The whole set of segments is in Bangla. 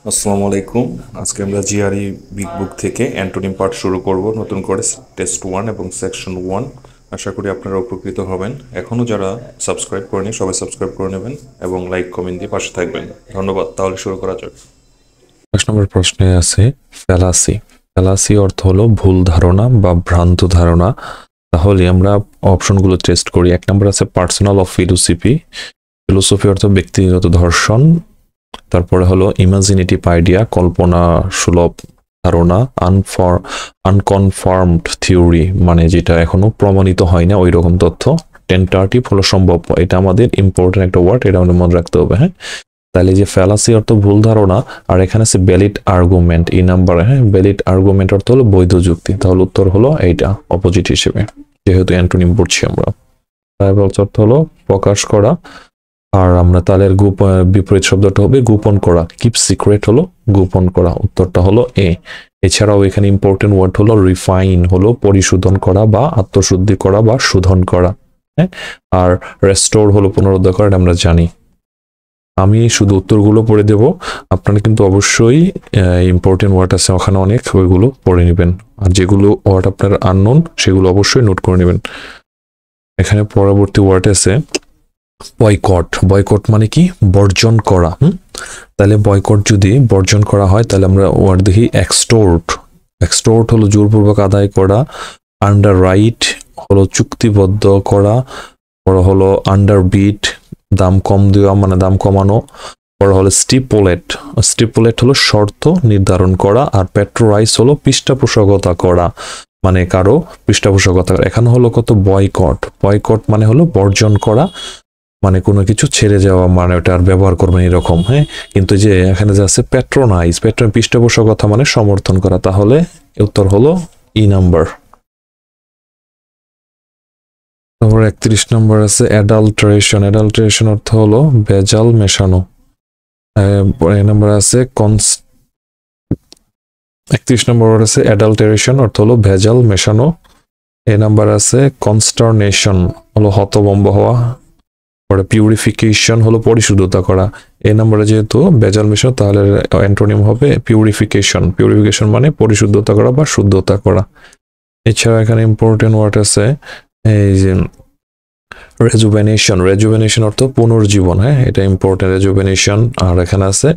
আসসালামু আলাইকুম। আজকে আমরা জিআরই বিগ বুক থেকে অ্যান্টোনিম পার্ট শুরু করব নতুন করে টেস্ট 1 এবং সেকশন 1। আশা করি আপনারা উপকৃত হবেন। এখনও যারা সাবস্ক্রাইব করেনি সবাই সাবস্ক্রাইব করে নেবেন এবং লাইক কমেন্ট দিয়ে পাশে থাকবেন। ধন্যবাদ। তাহলে শুরু করা যাক। 1 নম্বর প্রশ্নে আছে ফ্যালাসি। ফ্যালাসি অর্থ হলো ভুল ধারণা বা ভ্রান্ত ধারণা। তাহলে আমরা অপশনগুলো টেস্ট করি। 1 নম্বর আছে পার্সোনাল অফ ফিলোসফি। ফিলোসফি অর্থ ব্যক্তিগত দর্শন। তারপরে হলো ইমাজিনেটিভ আইডিয়া, কল্পনা সুলভ ধারণা। আনকনফার্মড থিওরি মানে যেটা এখনো প্রমাণিত হয় না ওই রকম তথ্য। টেন্টাটিভ হলো সম্ভব। এটা আমাদের ইম্পর্টেন্ট একটা ওয়ার্ড, এটা আমাদের মনে রাখতে হবে। হ্যাঁ, তাহলে যে ফ্যালাসি অর্থ ভুল ধারণা, আর এখানে আছে ভ্যালিড আর্গুমেন্ট এই নাম্বারে। হ্যাঁ, ভ্যালিড আর্গুমেন্ট অর্থ হলো বৈধ যুক্তি। তাহলে উত্তর হলো এইটা অপোজিট হিসেবে, যেহেতু অ্যান্টোনিম পড়ছি আমরা। অর্থ হলো প্রকাশ করা, আর আমরা তালের বিপরীত শব্দটা হবে গোপন করা। কিপ সিক্রেট হলো গোপন করা। উত্তরটা হলো এ। এছাড়াও এখানে ইম্পর্টেন্ট ওয়ার্ড হলো রিফাইন, হলো পরিশোধন করা বা আত্মশুদ্ধি করা বা শোধন করা। হ্যাঁ, আর রেস্টোর হলো পুনরুদ্ধার করা, এটা আমরা জানি। আমি শুধু উত্তরগুলো পড়ে দেব, আপনারা কিন্তু অবশ্যই ইম্পর্টেন্ট ওয়ার্ড আছে ওখানে অনেক, ওইগুলো পড়ে নেবেন। আর যেগুলো ওয়ার্ড আপনার আননোন সেগুলো অবশ্যই নোট করে নেবেন। এখানে পরবর্তী ওয়ার্ড আছে বয়কট। বয়কট মানে কি? বর্জন করা। তাহলে বয়কট যদি বর্জন করা হয় তাহলে আমরা ওয়ার্ড দেখি এক্সটোর্ট। এক্সটোর্ট হলো জোরপূর্বক আদায় করা। আন্ডার রাইট হলো চুক্তিবদ্ধ করা। পরে হলো আন্ডার বিট দাম কম দেওয়া মানে দাম কমানো। পরে হলো স্টিপুলেট। স্টিপুলেট হলো শর্ত নির্ধারণ করা। আর প্যাট্রোরাইজ হলো পৃষ্ঠপোষকতা করা মানে কারো পৃষ্ঠপোষকতা। এখানে হলো কত বয়কট। বয়কট মানে হলো বর্জন করা, মানে কোনো কিছু ছেড়ে যাওয়া, মানে ওটা আর ব্যবহার করবেন এরকম। হ্যাঁ, কিন্তু যে এখানে যে আছে প্যাট্রোনাইজ, পৃষ্ঠপোষকতা মানে সমর্থন করা। তাহলে উত্তর হলো ই নাম্বার। তারপর 31 নম্বর আছে অ্যাডাল্টারেশন। অ্যাডাল্টারেশন অর্থ হলো ভেজাল মেশানো। এই নাম্বার আছে 31 নম্বর আছে অ্যাডাল্টারেশন অর্থ হলো ভেজাল মেশানো। এই নাম্বার আছে কনস্টারনেশন হলো হতভম্ব হওয়া। পরে পিউরিফিকেশন হলো পরিশুদ্ধতা করা। এই নাম্বারে যেহেতু ভেজাল মেশানো তাহলে অ্যান্টোনিম হবে পিউরিফিকেশন। পিউরিফিকেশন মানে পরিশুদ্ধতা করা বা শুদ্ধতা করা। এছাড়া এখানে ইম্পর্টেন্ট ওয়ার্ড আছে এই যে রেজুভেনেশন। রেজুভেনেশন অর্থ পুনর্জীবন। হ্যাঁ, এটা ইম্পর্টেন্ট রেজুভেনেশন। আর এখানে আছে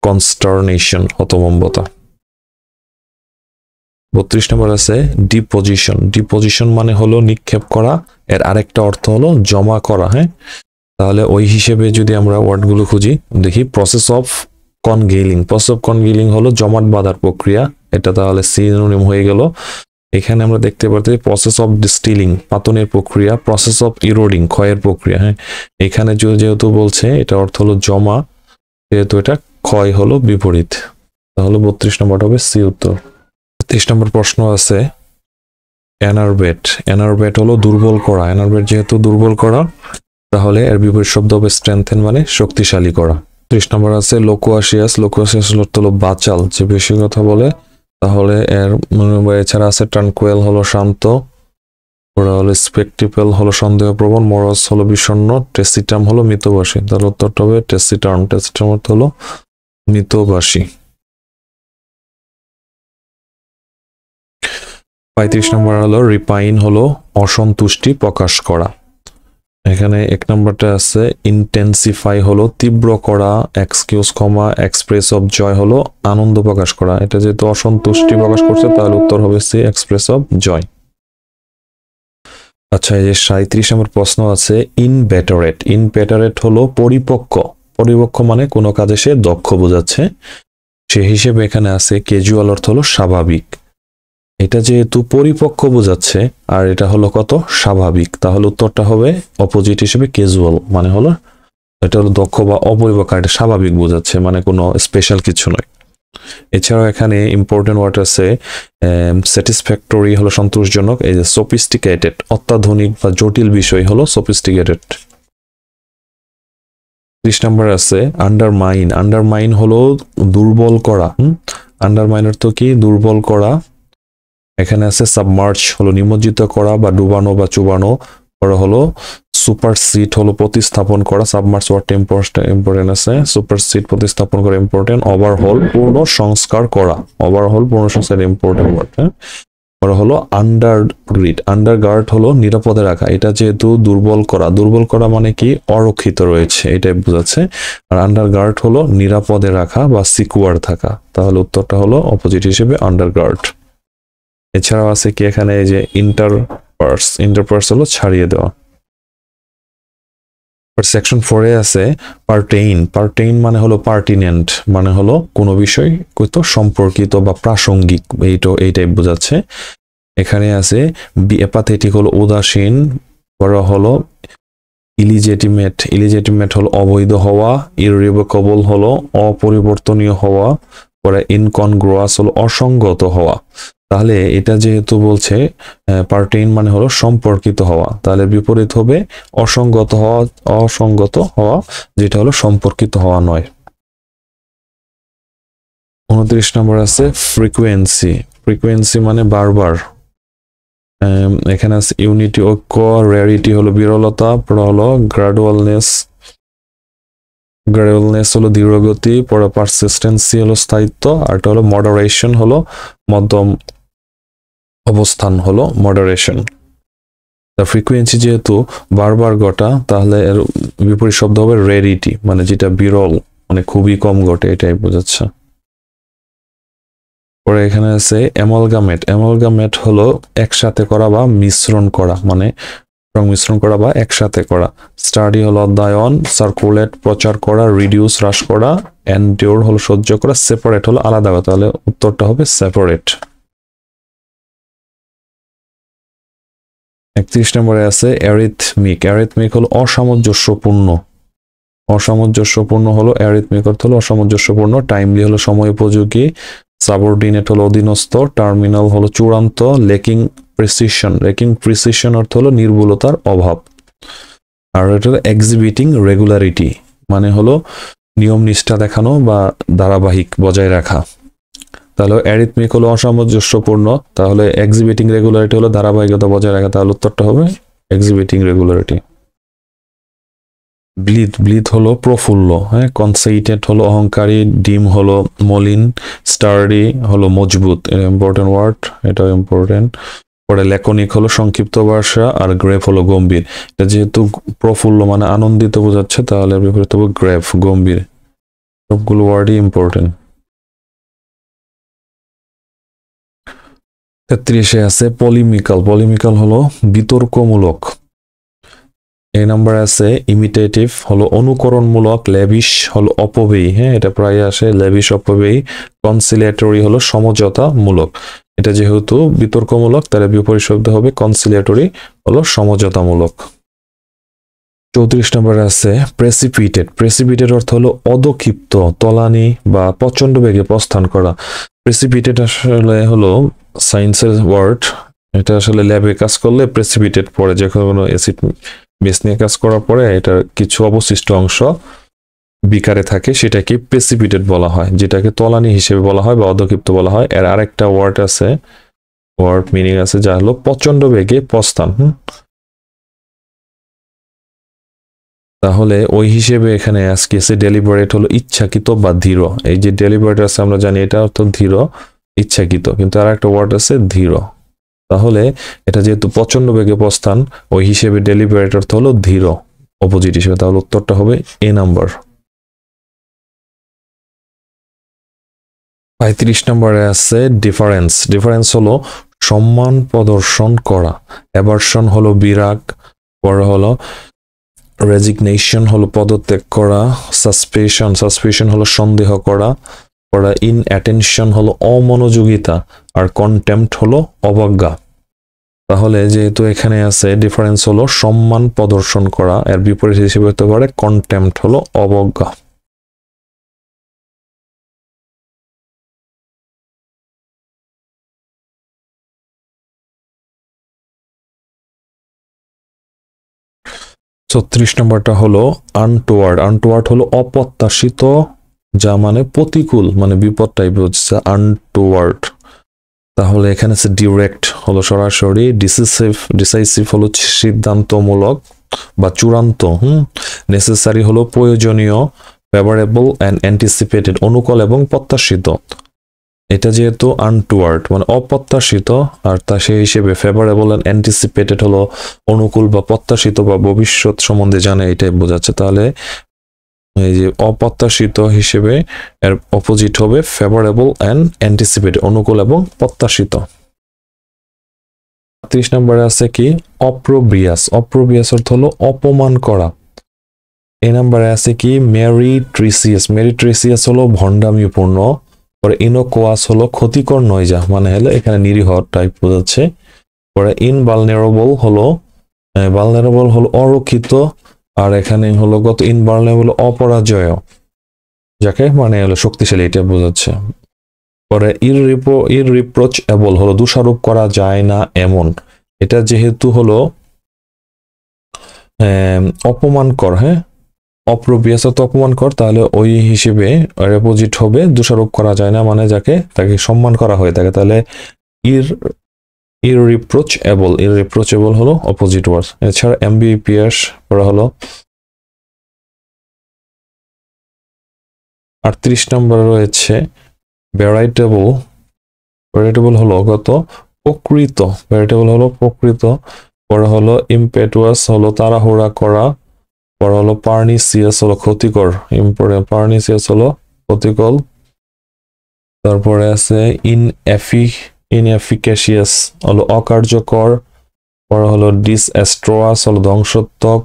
কনস্টারনেশন হতভম্বতা। 32 নম্বর আছে ডিপোজিশন। ডিপোজিশন মানে হলো নিক্ষেপ করা। এর আরেকটা অর্থ হলো জমা করা। হ্যাঁ, তাহলে ওই হিসেবে যদি আমরা ওয়ার্ডগুলো খুঁজি দেখি প্রসেস অফ কনগেইলিং। প্রসেস অফ কনগেইলিং হলো জমাট বাঁধার প্রক্রিয়া। এটা তাহলে সিনোনিম হয়ে গেল। এখানে আমরা দেখতে পাচ্ছি প্রসেস অফ ডিস্টিলিং পাতনের প্রক্রিয়া। প্রসেস অফ ইরোডিং ক্ষয়ের প্রক্রিয়া। হ্যাঁ, এখানে যেহেতু বলছে এটা অর্থ হলো জমা, যেহেতু এটা ক্ষয় হলো বিপরীত। তাহলে 32 নম্বরটা হবে সি উত্তর। 33 নম্বর প্রশ্ন আছে এনারবেট। এনারবেট হলো দুর্বল করা। এনারবেট যেহেতু দুর্বল করা তাহলে এর বিপরীত শব্দ হবে স্ট্রেংথেন মানে শক্তিশালী করা। 30 নম্বর আছে লোকোয়াশিয়াস। লোকোয়াশিয়াস অর্থ হলো বাচাল, যে বেশি কথা বলে। তাহলে এর এছাড়া আছে ট্রানকুয়েল হলো শান্ত। ওরা হলো স্পেকটিপেল হলো সন্দেহপ্রবণ। মরস হলো বিষণ্ণ। টেসিটাম হলো মিতভাষী। তাহলে উত্তরটা হবে টেসিটার্ম। টেসিটার্ম অর্থ হলো মিতভাষী। 35 নম্বর হলো রিপাইন হলো অসন্তুষ্টি প্রকাশ করা। এখানে 1 নম্বরটা আছে ইন্টেন্সিফাই হলো তীব্র করা। এক্সকিউজ ক্ষমা। এক্সপ্রেস অফ জয় হলো আনন্দ প্রকাশ করা। এটা যেহেতু অসন্তুষ্টি প্রকাশ করছে তাহলে উত্তর হবে সি এক্সপ্রেস অফ জয়। আচ্ছা, এই যে 37 নম্বর প্রশ্ন আছে ইনভেটারেট। ইনভেটারেট হলো পরিপক্ক। পরিপক্ক মানে কোনো কাজে সে দক্ষ বোঝাচ্ছে। সে হিসেবে এখানে আছে ক্যাজুয়াল অর্থ হলো স্বাভাবিক। এটা যেহেতু পরিপক্ক বোঝাচ্ছে আর এটা হলো কত স্বাভাবিক, তাহলে উত্তরটা হবে অপোজিট হিসেবে ক্যাজুয়াল মানে হলো এটা হলো দক্ষ বা অপরিপক্ক, এটা স্বাভাবিক বোঝাচ্ছে মানে কোনো স্পেশাল কিছু নয়। এছাড়াও এখানে ইম্পর্টেন্ট ওয়ার্ড আছে স্যাটিসফ্যাক্টরি হলো সন্তোষজনক। এই যে সফিস্টিকেটেড অত্যাধুনিক বা জটিল বিষয় হলো সফিস্টিকেটেড। 30 নম্বর আছে আন্ডারমাইন। আন্ডারমাইন হলো দুর্বল করা। আন্ডারমাইন অর্থ কি? দুর্বল করা। এখানে আছে সাবমার্জ হলো নিমজ্জিত করা বা ডুবানো বা চুবানো। পরে হলো সুপারসিড হলো প্রতিস্থাপন করা, সাবমার্জ ওয়ার্ডটা ইম্পর্টেন্ট আছে, সুপারসিড প্রতিস্থাপন করা ইম্পর্টেন্ট, ওভারহল পূর্ণ সংস্কার করা, ওভারহল পূর্ণ সংস্কার ইম্পর্টেন্ট ওয়ার্ড। হ্যাঁ, পরে হলো আন্ডারগার্ড হলো নিরাপদে রাখা, এটা যেহেতু দুর্বল করা মানে কি অরক্ষিত রয়েছে এটাই বোঝাচ্ছে, আর আন্ডারগার্ড হলো নিরাপদে রাখা বা সিকিউর থাকা, তাহলে উত্তরটা হলো অপোজিট হিসেবে আন্ডারগার্ড। এছাড়াও আছে কি এখানে এই যে ইন্টারপার্স হলো ছাড়িয়ে দেওয়া। সেকশন 4 এ আছে পার্টেইন মানে হলো পার্টিনেন্ট, মানে হলো কোনো বিষয় কত সম্পর্কিত বা প্রাসঙ্গিক, এই টাইপ বোঝাচ্ছে। এখানে আছে অ্যাপাথেটিক হলো উদাসীন, পরে হলো ইলিজিটিমেট হলো অবৈধ হওয়া, ইররিভোকেবল হলো অপরিবর্তনীয় হওয়া, পরে ইনকনগ্রুয়াস হলো অসঙ্গত হওয়া। তাহলে এটা যেহেতু বলছে পার্টেইন মানে হলো সম্পর্কিত হওয়া, তাহলে বিপরীত হবে অসঙ্গত হওয়া, যেটা হলো সম্পর্কিত হওয়া নয়। 29 নম্বর আছে ফ্রিকোয়েন্সি মানে বারবার। এখানে আছে ইউনিটি ঐক্য, রেয়ারিটি হলো বিরলতা, পরে হলো গ্রাডুয়ালনেস হলো ধীরগতি, পরে পারসিস্টেন্সি হলো স্থায়িত্ব, আর এটা হলো মডারেশন হলো মধ্যম অবস্থান হলো মডারেশন। ফ্রিকোয়েন্সি যেহেতু বারবার ঘটা, তাহলে এর বিপরীত শব্দ হবে রেয়ারিটি, মানে যেটা বিরল, মানে খুবই কম ঘটে, এটাই বোঝাচ্ছে। পরে এখানে আছে অ্যামালগামেট হলো একসাথে করা বা মিশ্রণ করা, মানে সংমিশ্রণ করা বা একসাথে করা। স্টাডি হলো অধ্যয়ন, সার্কুলেট প্রচার করা, রিডিউস হ্রাস করা, এন্ডিওর হলো সহ্য করা, সেপারেট হলো আলাদা করা, তাহলে উত্তরটা হবে সেপারেট। 31 নম্বরে আছে অ্যারিথমিক হলো অসামঞ্জস্যপূর্ণ হলো অ্যারিথমিক অর্থ হলো অসামঞ্জস্যপূর্ণ, টাইমলি হলো সময় উপযোগী, সাবঅর্ডিনেট হলো অধীনস্থ, টার্মিনাল হলো চূড়ান্ত, লেকিং প্রিসিশন অর্থ হলো নির্ভুলতার অভাব, আর এটা হলো এক্সিবিটিং রেগুলারিটি মানে হলো নিয়ম নিষ্ঠা দেখানো বা ধারাবাহিক বজায় রাখা। তাহলে অ্যারিথমিক হলো অসামঞ্জস্যপূর্ণ, তাহলে এক্সিবিটিং রেগুলারিটি হলো ধারাবাহিকতা বজায় রাখা, তাহলে উত্তরটা হবে এক্সিবিটিং রেগুলারিটি। ব্লিথ হলো প্রফুল্ল, হ্যাঁ, কনসেইটেড হলো অহংকারী, ডিম হলো মলিন, স্টার্ডি হলো মজবুত, ইম্পর্টেন্ট ওয়ার্ড, এটাও ইম্পর্টেন্ট। পরে ল্যাকনিক হলো সংক্ষিপ্ত ভাষা, আর গ্রেভ হলো গম্ভীর। এটা যেহেতু প্রফুল্ল মানে আনন্দিত বোঝাচ্ছে, তাহলে বিপরীত হবে গ্রেভ গম্ভীর। সবগুলো ওয়ার্ডই ইম্পর্টেন্ট। 33 আছে পলিমিক্যাল হলো বিতর্কমূলক। এই নাম্বার আছে ইমিটেটিভ হলো অনুকরণমূলক, ল্যাভিশ হলো অপব্যয়ী, হ্যাঁ এটা প্রায় আসে, ল্যাভিশ অপব্যয়ী। কনসিলিয়েটরি হলো সমঝোতামূলক, এটা যেহেতু বিতর্কমূলক তাহলে বিপরীত শব্দ হবে কনসিলিয়েটরি হলো সমঝোতামূলক। 34 নম্বরে আছে প্রেসিপিটেড অর্থ হলো অদক্ষিপ্ত, তলানি বা প্রচন্ড বেগে প্রস্থান করা। প্রেসিপিটেড আসলে হলো সায়েন্সের ওয়ার্ড, এটা আসলে ল্যাবে কাজ করলে প্রেসিপিটেড পড়ে, যখন কোনো অ্যাসিড বেস নিয়ে কাজ করার পরে এটার কিছু অবশিষ্ট অংশ বিকারে থাকে, সেটাকে প্রেসিপিটেড বলা হয়, যেটাকে তলানি হিসেবে বলা হয় বা অদক্ষিপ্ত বলা হয়। এর আরেকটা ওয়ার্ড মিনিং আছে যা হলো প্রচন্ড বেগে প্রস্থান। তাহলে ওই হিসেবে এখানে আজকে আছে ডেলিবারেট হলো ইচ্ছাকৃত বা ধীর। এই যে ডেলিবারেট আছে আমরা জানি এটা অর্থ ধীর, ইচ্ছাকৃত, কিন্তু আর একটা ওয়ার্ড আছে ধীর। তাহলে এটা যেহেতু প্রচন্ড বেগে প্রস্থান, ওই হিসেবে ডেলিবারেট অর্থ হলো ধীর অপোজিট হিসেবে, তাহলে উত্তরটা হবে এ নাম্বার। 35 নম্বরে আছে ডিফারেন্স হলো সম্মান প্রদর্শন করা, অ্যাভারশন হলো বিরাগ, পরে হলো রেজিগনেশন হলো পদত্যাগ করা, সাসপেশন হলো সন্দেহ করা, পরে ইনঅ্যাটেনশন হলো অমনোযোগিতা, আর কন্টেম্পট হলো অবজ্ঞা। তাহলে যেহেতু এখানে আছে ডিফারেন্স হলো সম্মান প্রদর্শন করা, এর বিপরীত হিসেবে হতে পারে কন্টেম্পট হলো অবজ্ঞা। ছত্রিশ নম্বরটা হলো আনটুয়ার্ড হলো অপ্রত্যাশিত, যা মানে প্রতিকূল, মানে বিপদ টাইপ হচ্ছে আনটুয়ার্ড। তাহলে এখানে আছে ডিরেক্ট হলো সরাসরি, ডিসাইসিভ হলো সিদ্ধান্তমূলক বা চূড়ান্ত, নেসেসারি হলো প্রয়োজনীয়, ফেভারেবল অ্যান্ড অ্যান্টিসিপেটেড অনুকূল এবং প্রত্যাশিত। এটা যেহেতু আনটুয়ার্ড মানে অপ্রত্যাশিত, আর তা সেই হিসেবে ফেভারেবল অ্যান্ড অ্যান্টিসিপেটেড হলো অনুকূল বা প্রত্যাশিত বা ভবিষ্যৎ সম্বন্ধে জানে, এটাই বোঝাচ্ছে। তাহলে এই যে অপ্রত্যাশিত হিসেবে এর অপোজিট হবে ফেভারেবল অ্যান্ড অ্যান্টিসিপেটেড, অনুকূল এবং প্রত্যাশিত। 30 নম্বরে আছে কি অপ্রোব্রিয়াস। অপ্রোব্রিয়াস অর্থ হলো অপমান করা। এই নম্বরে আছে কি মেরিট্রিসিয়াস। মেরিট্রিসিয়াস হলো ভণ্ডামিপূর্ণ। পরে ইনোকোয়াস হলো ক্ষতিকর নয় যা, মানে হলো এখানে নিরীহ টাইপ বোঝাচ্ছে। পরে ইনভালনারেবল হলো অরক্ষিত, আর এখানে হলো ইনভালনারেবল অপরাজয়, যাকে মানে হলো শক্তিশালী, এটা বোঝাচ্ছে। পরে ইররিপ্রোচেবল হলো দোষারোপ করা যায় না এমন। এটা যেহেতু হলো অপমানকর, অপ্রোব্রিয়াস অর্থ অপমানকর, তাহলে ওই হিসেবে অপোজিট হবে দোষারোপ করা যায় না, মানে তাকে সম্মান করা হয়ে থাকে। তাহলে ইররিপ্রোচেবল হলো অপোজিট ওয়ার্ড। এছাড়া এমবিপিএস করা হলো। 38 নম্বরে রয়েছে ভ্যারাইটেবল। ভ্যারাইটেবল হলো প্রকৃত। ভ্যারাইটেবল হলো প্রকৃত। পরে হলো ইম্পেটুয়াস হলো তাড়াহুড়া করা। পরে হলো পার্নিসিয়াস হলো ক্ষতিকর। পার্নিসিয়াস হলো ক্ষতিকর। তারপরে আছে ইনএফিকেশিয়াস হলো অকার্যকর। পরে হলো ডিসঅ্যাস্ট্রোয়াস হলো ধ্বংসাত্মক।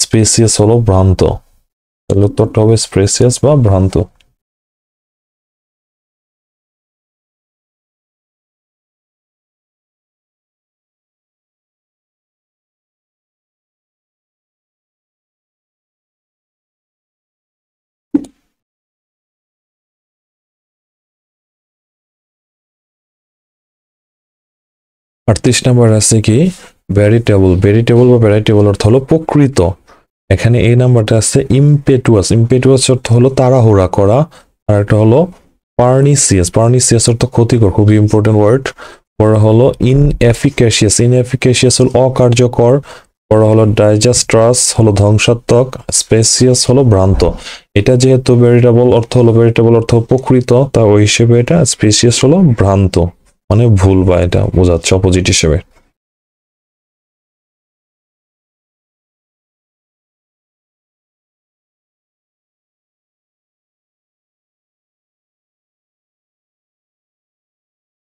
স্পেসিয়াস হলো ভ্রান্ত। তাহলে উত্তরটা হবে স্পেসিয়াস বা ভ্রান্ত। আটত্রিশ নম্বর আছে কি ভ্যারিটেবল। ভ্যারিটেবল বা ভ্যারাইটেবল অর্থ হলো প্রকৃত। এখানে এই নাম্বারটা আছে ইম্পেটুয়াস। ইম্পেটুয়াস অর্থ হলো তাড়াহুড়া করা। আর একটা হলো পার্নিসিয়াস। পার্নিসিয়াস অর্থ ক্ষতিকর, খুবই ইম্পর্টেন্ট ওয়ার্ড। পরে হলো ইনএফিকেশিয়াস। ইনএফিকেশিয়াস হলো অকার্যকর। পরে হলো ডাইজাস্ট্রাস হলো ধ্বংসাত্মক। স্পেসিয়াস হলো ভ্রান্ত। এটা যেহেতু ভ্যারিটেবল অর্থ প্রকৃত, তা ওই হিসেবে এটা স্পেসিয়াস হলো ভ্রান্ত, মানে ভুল বা এটা বোঝাচ্ছে অপোজিট হিসেবে।